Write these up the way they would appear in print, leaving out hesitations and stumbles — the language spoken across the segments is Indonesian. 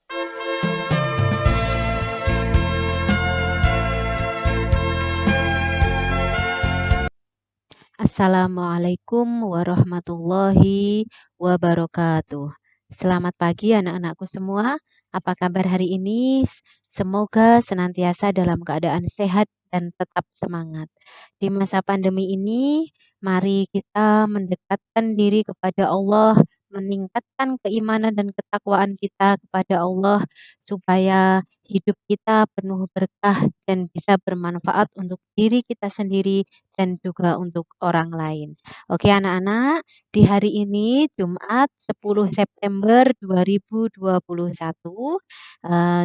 Assalamualaikum warahmatullahi wabarakatuh. Selamat pagi anak-anakku semua. Apa kabar hari ini? Semoga senantiasa dalam keadaan sehat dan tetap semangat. Di masa pandemi ini, mari kita mendekatkan diri kepada Allah, meningkatkan keimanan dan ketakwaan kita kepada Allah supaya hidup kita penuh berkah dan bisa bermanfaat untuk diri kita sendiri dan juga untuk orang lain. Oke anak-anak, di hari ini Jumat 10 September 2021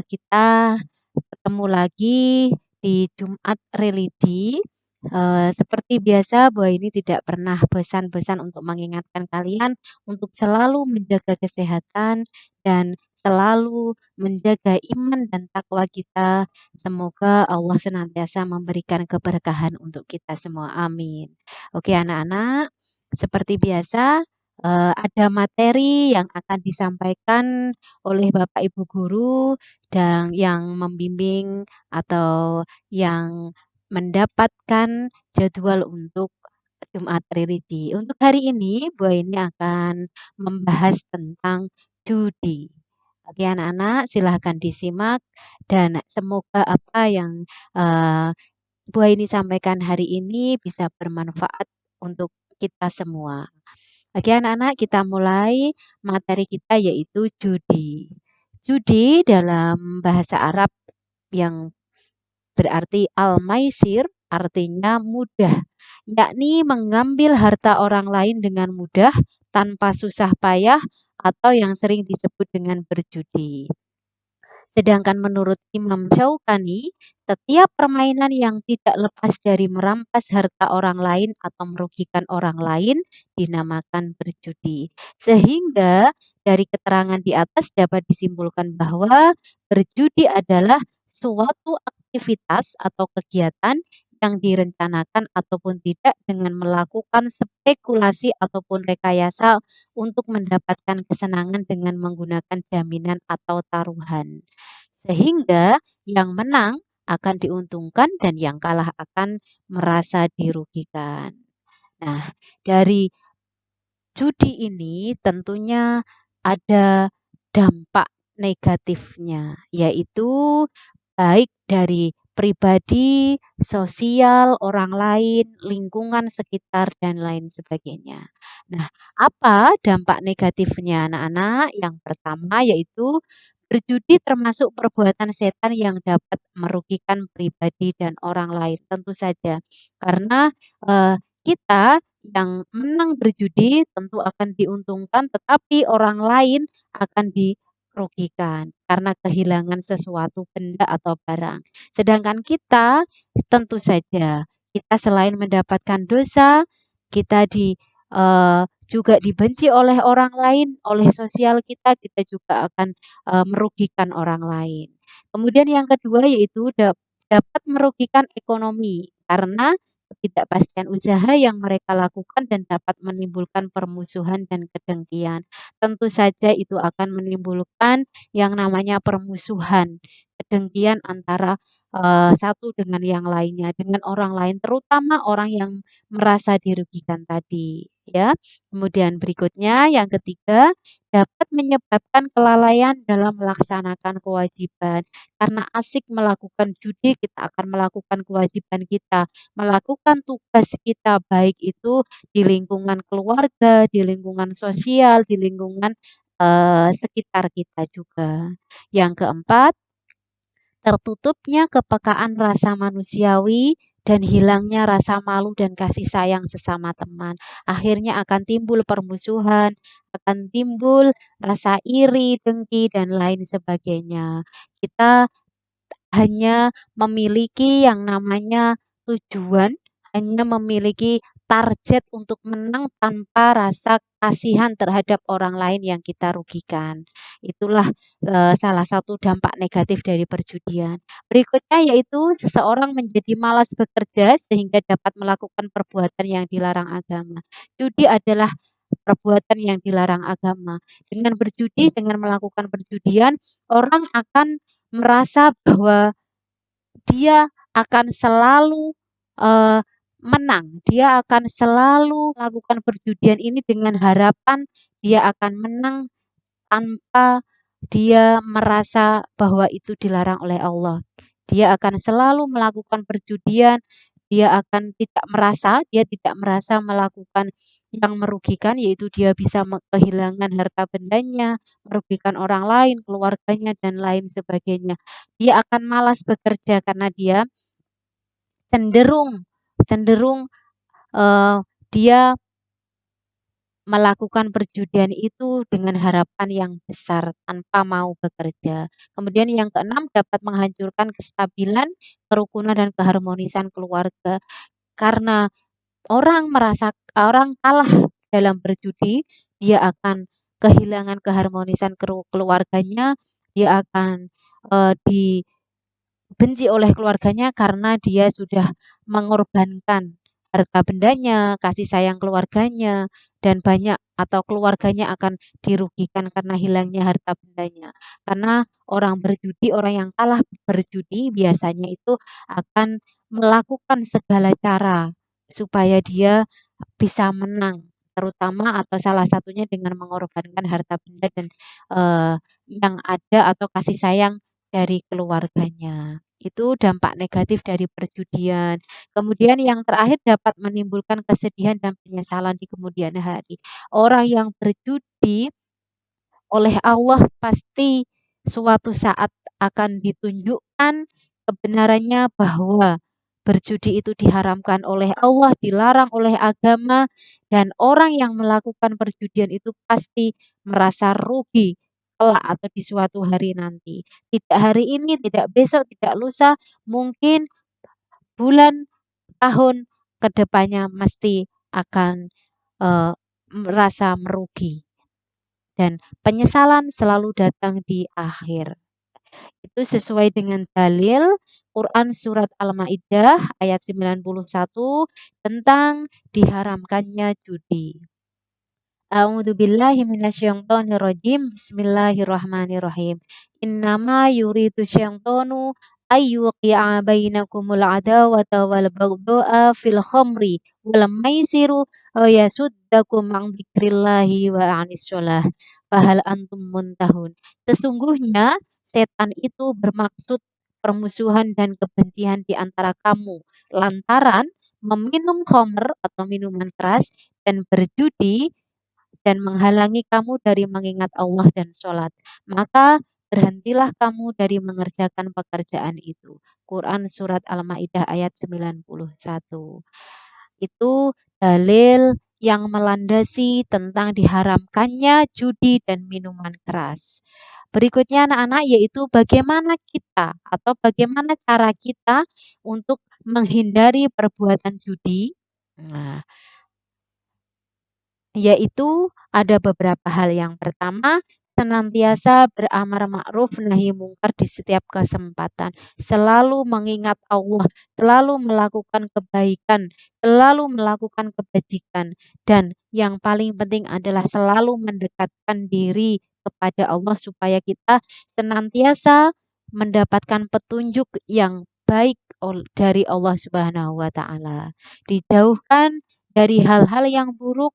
kita ketemu lagi di Jumat Religi. Seperti biasa, Bu ini tidak pernah bosan-bosan untuk mengingatkan kalian untuk selalu menjaga kesehatan dan selalu menjaga iman dan takwa kita. Semoga Allah senantiasa memberikan keberkahan untuk kita semua. Amin. Oke anak-anak, seperti biasa ada materi yang akan disampaikan oleh Bapak Ibu guru dan yang membimbing atau yang mendapatkan jadwal untuk Jumat Religi. Untuk hari ini, Bu ini akan membahas tentang judi. Oke anak-anak, silahkan disimak dan semoga apa yang Bu ini sampaikan hari ini bisa bermanfaat untuk kita semua. Oke anak-anak, kita mulai materi kita yaitu judi. Judi dalam bahasa Arab yang berarti al-maisir artinya mudah, yakni mengambil harta orang lain dengan mudah tanpa susah payah atau yang sering disebut dengan berjudi. Sedangkan menurut Imam Syaukani, setiap permainan yang tidak lepas dari merampas harta orang lain atau merugikan orang lain dinamakan berjudi. Sehingga dari keterangan di atas dapat disimpulkan bahwa berjudi adalah suatu aktivitas atau kegiatan yang direncanakan ataupun tidak dengan melakukan spekulasi ataupun rekayasa untuk mendapatkan kesenangan dengan menggunakan jaminan atau taruhan. Sehingga yang menang akan diuntungkan dan yang kalah akan merasa dirugikan. Nah, dari judi ini tentunya ada dampak negatifnya, yaitu baik dari pribadi, sosial, orang lain, lingkungan sekitar, dan lain sebagainya. Nah, apa dampak negatifnya anak-anak? Yang pertama yaitu berjudi termasuk perbuatan setan yang dapat merugikan pribadi dan orang lain. Tentu saja, karena kita yang menang berjudi tentu akan diuntungkan, tetapi orang lain akan dirugikan karena kehilangan sesuatu benda atau barang. Sedangkan kita tentu saja kita selain mendapatkan dosa, kita juga dibenci oleh orang lain, oleh sosial kita, kita juga akan merugikan orang lain. Kemudian yang kedua yaitu dapat merugikan ekonomi karena ketidakpastian usaha yang mereka lakukan dan dapat menimbulkan permusuhan dan kedengkian. Tentu saja itu akan menimbulkan yang namanya permusuhan, kedengkian antara satu dengan yang lainnya, dengan orang lain, terutama orang yang merasa dirugikan tadi, ya. Kemudian berikutnya yang ketiga, dapat menyebabkan kelalaian dalam melaksanakan kewajiban. Karena asik melakukan judi, kita akan melakukan kewajiban kita, melakukan tugas kita baik itu di lingkungan keluarga, di lingkungan sosial, di lingkungan sekitar kita juga. Yang keempat, tertutupnya kepekaan rasa manusiawi dan hilangnya rasa malu dan kasih sayang sesama teman. Akhirnya akan timbul permusuhan, akan timbul rasa iri, dengki, dan lain sebagainya. Kita hanya memiliki yang namanya tujuan, hanya memiliki target untuk menang tanpa rasa kasihan terhadap orang lain yang kita rugikan. Itulah salah satu dampak negatif dari perjudian. Berikutnya yaitu seseorang menjadi malas bekerja sehingga dapat melakukan perbuatan yang dilarang agama. Judi adalah perbuatan yang dilarang agama. Dengan berjudi, dengan melakukan perjudian, orang akan merasa bahwa dia akan selalu eh, menang. Dia akan selalu melakukan perjudian ini dengan harapan dia akan menang tanpa dia merasa bahwa itu dilarang oleh Allah. Dia akan selalu melakukan perjudian, dia tidak merasa melakukan yang merugikan, yaitu dia bisa kehilangan harta bendanya, merugikan orang lain, keluarganya, dan lain sebagainya. Dia akan malas bekerja karena dia cenderung cenderung eh, dia melakukan perjudian itu dengan harapan yang besar tanpa mau bekerja. Kemudian yang keenam, dapat menghancurkan kestabilan, kerukunan dan keharmonisan keluarga. Karena orang kalah dalam berjudi, dia akan kehilangan keharmonisan keluarganya, dia akan dibenci oleh keluarganya karena dia sudah mengorbankan harta bendanya, kasih sayang keluarganya, dan banyak atau keluarganya akan dirugikan karena hilangnya harta bendanya. Karena orang berjudi, orang yang kalah berjudi biasanya itu akan melakukan segala cara supaya dia bisa menang, terutama atau salah satunya dengan mengorbankan harta benda dan eh, yang ada atau kasih sayang dari keluarganya. Itu dampak negatif dari perjudian. Kemudian yang terakhir, dapat menimbulkan kesedihan dan penyesalan di kemudian hari. Orang yang berjudi oleh Allah pasti suatu saat akan ditunjukkan kebenarannya bahwa berjudi itu diharamkan oleh Allah, dilarang oleh agama, dan orang yang melakukan perjudian itu pasti merasa rugi kelak atau di suatu hari nanti. Tidak hari ini, tidak besok, tidak lusa, mungkin bulan, tahun ke depannya mesti akan eh, merasa merugi. Dan penyesalan selalu datang di akhir. Itu sesuai dengan dalil Quran surat Al-Maidah ayat 91 tentang diharamkannya judi. A'udzu billahi minasyaitonir rajim. Bismillahirrahmanirrahim. Innama yuridu syaitanu ayyuqi'a bainakumul adawata wal baghdha'a fil khamri wal maisiru wa yasuddakum an dzikrillahi wa anis shalah. Fahal antum muntahun. Sesungguhnya setan itu bermaksud permusuhan dan kebencian di antara kamu lantaran meminum khamr atau minuman keras dan berjudi dan menghalangi kamu dari mengingat Allah dan sholat. Maka berhentilah kamu dari mengerjakan pekerjaan itu. Quran Surat Al-Ma'idah ayat 91. Itu dalil yang melandasi tentang diharamkannya judi dan minuman keras. Berikutnya anak-anak yaitu bagaimana kita atau bagaimana cara kita untuk menghindari perbuatan judi. Nah, yaitu ada beberapa hal. Yang pertama, senantiasa beramar ma'ruf nahi mungkar di setiap kesempatan. Selalu mengingat Allah, selalu melakukan kebaikan, selalu melakukan kebajikan. Dan yang paling penting adalah selalu mendekatkan diri kepada Allah supaya kita senantiasa mendapatkan petunjuk yang baik dari Allah Subhanahu wa taala. Dijauhkan dari hal-hal yang buruk,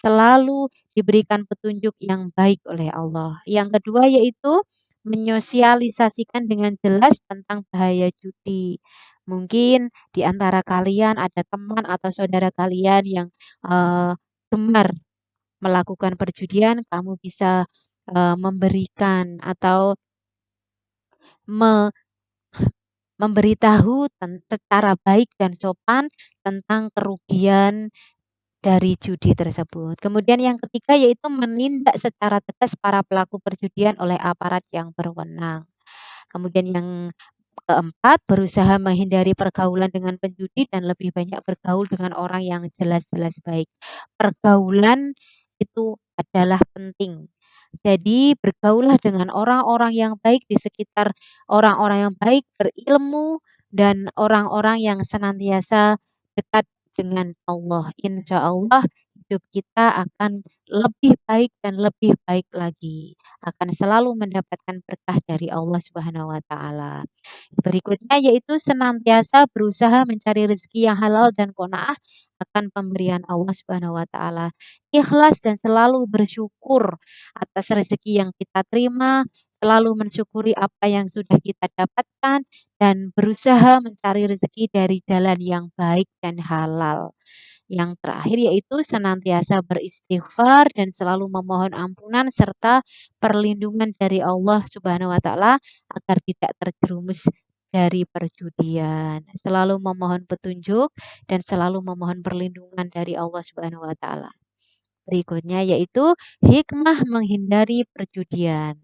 selalu diberikan petunjuk yang baik oleh Allah. Yang kedua yaitu menyosialisasikan dengan jelas tentang bahaya judi. Mungkin di antara kalian ada teman atau saudara kalian yang gemar melakukan perjudian, kamu bisa memberikan atau me- memberitahu secara baik dan sopan tentang kerugian dari judi tersebut. Kemudian yang ketiga yaitu menindak secara tegas para pelaku perjudian oleh aparat yang berwenang. Kemudian yang keempat, berusaha menghindari pergaulan dengan penjudi dan lebih banyak bergaul dengan orang yang jelas-jelas baik. Pergaulan itu adalah penting. Jadi bergaullah dengan orang-orang yang baik di sekitar orang-orang yang baik, berilmu, dan orang-orang yang senantiasa dekat dengan Allah. Insya Allah hidup kita akan lebih baik dan lebih baik lagi. Akan selalu mendapatkan berkah dari Allah Subhanahu wa taala. Berikutnya yaitu senantiasa berusaha mencari rezeki yang halal dan qanaah akan pemberian Allah Subhanahu wa taala. Ikhlas dan selalu bersyukur atas rezeki yang kita terima, selalu mensyukuri apa yang sudah kita dapatkan dan berusaha mencari rezeki dari jalan yang baik dan halal. Yang terakhir yaitu senantiasa beristighfar dan selalu memohon ampunan serta perlindungan dari Allah Subhanahu wa taala agar tidak terjerumus dari perjudian. Selalu memohon petunjuk dan selalu memohon perlindungan dari Allah Subhanahu wa taala. Berikutnya yaitu hikmah menghindari perjudian.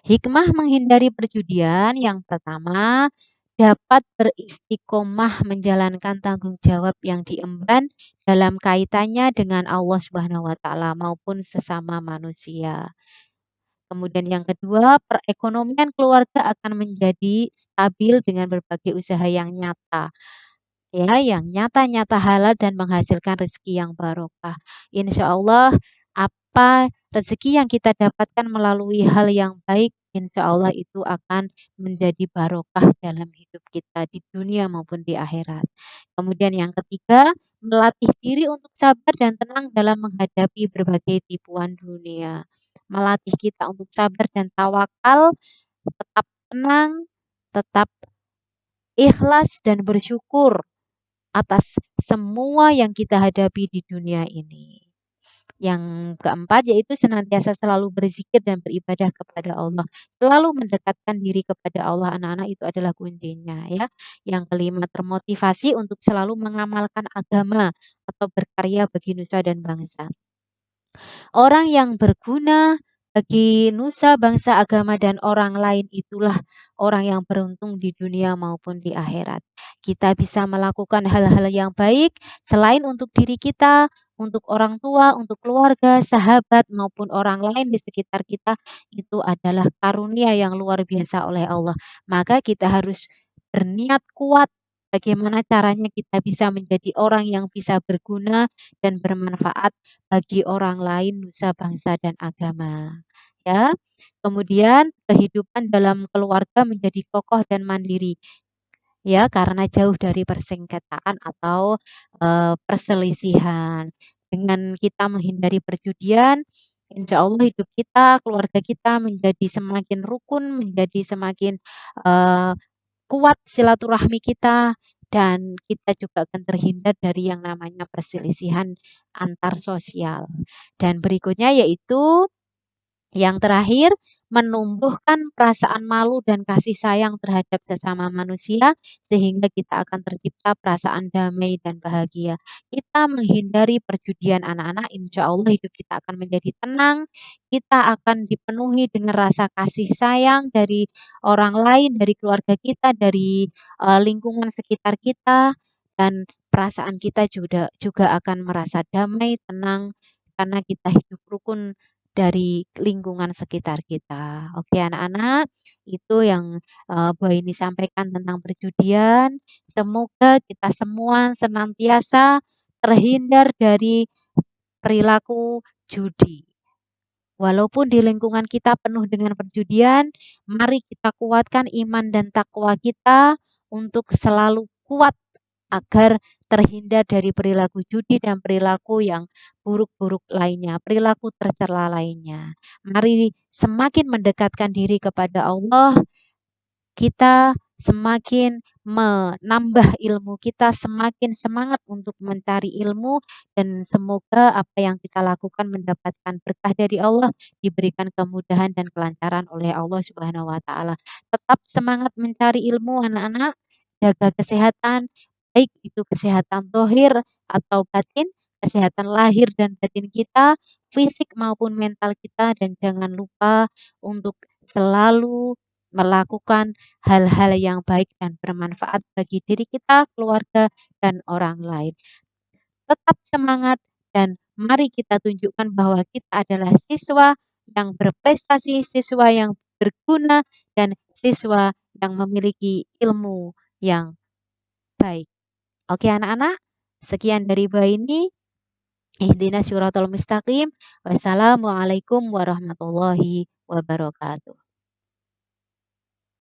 Hikmah menghindari perjudian yang pertama dapat beristiqomah menjalankan tanggung jawab yang diemban dalam kaitannya dengan Allah Subhanahu wa taala maupun sesama manusia. Kemudian yang kedua, perekonomian keluarga akan menjadi stabil dengan berbagai usaha yang nyata. Ya, yang nyata-nyata halal dan menghasilkan rezeki yang barokah. Insya Allah, apa rezeki yang kita dapatkan melalui hal yang baik, insya Allah itu akan menjadi barokah dalam hidup kita di dunia maupun di akhirat. Kemudian yang ketiga, melatih diri untuk sabar dan tenang dalam menghadapi berbagai tipuan dunia. Melatih kita untuk sabar dan tawakal, tetap tenang, tetap ikhlas dan bersyukur atas semua yang kita hadapi di dunia ini. Yang keempat yaitu senantiasa selalu berzikir dan beribadah kepada Allah. Selalu mendekatkan diri kepada Allah, anak-anak itu adalah kuncinya ya. Yang kelima termotivasi untuk selalu mengamalkan agama atau berkarya bagi nusa dan bangsa. Orang yang berguna bagi nusa, bangsa, agama, dan orang lain itulah orang yang beruntung di dunia maupun di akhirat. Kita bisa melakukan hal-hal yang baik selain untuk diri kita, untuk orang tua, untuk keluarga, sahabat, maupun orang lain di sekitar kita. Itu adalah karunia yang luar biasa oleh Allah. Maka kita harus berniat kuat. Bagaimana caranya kita bisa menjadi orang yang bisa berguna dan bermanfaat bagi orang lain, nusa, bangsa, dan agama. Ya. Kemudian kehidupan dalam keluarga menjadi kokoh dan mandiri. Ya, karena jauh dari persengketaan atau perselisihan. Dengan kita menghindari perjudian, insya Allah hidup kita, keluarga kita menjadi semakin rukun, menjadi semakin eh, kuat silaturahmi kita dan kita juga akan terhindar dari yang namanya perselisihan antar sosial. Dan berikutnya yaitu yang terakhir, menumbuhkan perasaan malu dan kasih sayang terhadap sesama manusia sehingga kita akan tercipta perasaan damai dan bahagia. Kita menghindari perjudian anak-anak, insya Allah hidup kita akan menjadi tenang, kita akan dipenuhi dengan rasa kasih sayang dari orang lain, dari keluarga kita, dari lingkungan sekitar kita, dan perasaan kita juga akan merasa damai, tenang, karena kita hidup rukun dari lingkungan sekitar kita. Oke anak-anak, itu yang Bu Aini sampaikan tentang perjudian. Semoga kita semua senantiasa terhindar dari perilaku judi. Walaupun di lingkungan kita penuh dengan perjudian, mari kita kuatkan iman dan takwa kita untuk selalu kuat agar terhindar dari perilaku judi dan perilaku yang buruk-buruk lainnya, perilaku tercela lainnya. Mari semakin mendekatkan diri kepada Allah, kita semakin menambah ilmu kita, semakin semangat untuk mencari ilmu dan semoga apa yang kita lakukan mendapatkan berkah dari Allah, diberikan kemudahan dan kelancaran oleh Allah Subhanahu wa taala. Tetap semangat mencari ilmu anak-anak, jaga kesehatan, baik itu kesehatan zahir atau batin, kesehatan lahir dan batin kita, fisik maupun mental kita dan jangan lupa untuk selalu melakukan hal-hal yang baik dan bermanfaat bagi diri kita, keluarga, dan orang lain. Tetap semangat dan mari kita tunjukkan bahwa kita adalah siswa yang berprestasi, siswa yang berguna, dan siswa yang memiliki ilmu yang baik. Oke anak-anak, sekian dari Bu ini. Ihdinas siratal mustaqim. Wassalamualaikum warahmatullahi wabarakatuh.